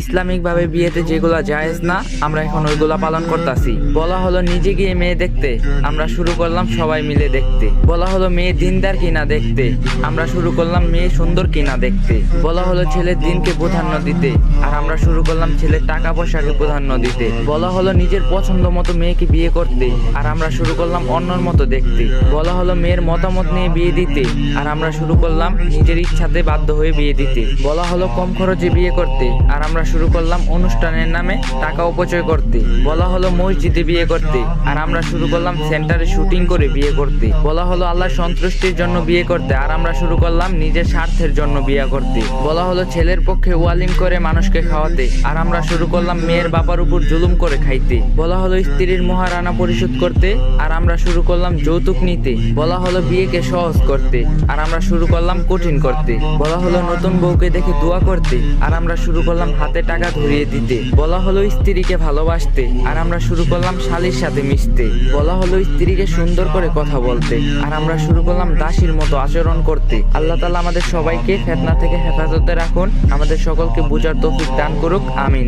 Islamic ভাবে বিয়েতে যেগুলা জায়েজ না আমরা এখন ওইগুলা পালন করতেছি। বলা হলো নিজে গিয়ে মেয়ে দেখতে, আমরা শুরু করলাম সবাই মিলে দেখতে। বলা হলো মেয়ে দিনদার কিনা দেখতে, আমরা শুরু করলাম মেয়ে সুন্দর কিনা দেখতে। বলা হলো ছেলের দিনকে প্রাধান্য দিতে, আর আমরা শুরু করলাম ছেলের টাকা পয়সাকে প্রাধান্য দিতে। বলা হলো নিজের পছন্দ মতো মেয়েকে বিয়ে করতে, আর আমরা শুরু করলাম অন্যর মতো দেখতে। বলা হলো মেয়ের মতামত নিয়ে বিয়ে দিতে, আর আমরা শুরু করলাম নিজের ইচ্ছাতে বাধ্য হয়ে বিয়ে দিতে। বলা হলো কম খরচে বিয়ে করতে, আর আমরা শুরু করলাম অনুষ্ঠানের নামে টাকা অপচয় করতে। বলা হলো মসজিদে বিয়ে করতে, আর আমরা শুরু করলাম সেন্টারে শুটিং করে বিয়ে করতে। বলা হলো আল্লাহর সন্তুষ্টির জন্য বিয়ে করতে, আর আমরা শুরু করলাম নিজের স্বার্থের জন্য বিয়ে করতে। বলা হলো ছেলের পক্ষে ওয়ালিম করে মানুষকে খাওয়াতে, আর আমরা শুরু করলাম মেয়ের বাবার উপর জুলুম করে খাইতে। বলা হলো স্ত্রীর মহারানা পরিশোধ করতে, আর আমরা শুরু করলাম যৌতুক নিতে। বলা হলো বিয়েকে সহজ করতে, আর আমরা শুরু করলাম কঠিন করতে। বলা হলো নতুন বউকে দেখে দোয়া করতে, আর আমরা শুরু করলাম হাতে টাকা ধরিয়ে দিতে। বলা হলো স্ত্রীকে ভালোবাসতে, আর আমরা শুরু করলাম শালীর সাথে মিশতে। বলা হলো স্ত্রীকে সুন্দর করে কথা বলতে, আর আমরা শুরু করলাম দাসীর মতো আচরণ করতে। আল্লাহ তাআলা আমাদের সবাইকে ফিতনা থেকে হেফাজতে রাখুন, আমাদের সকলকে বুঝার তৌফিক দান করুক, আমিন।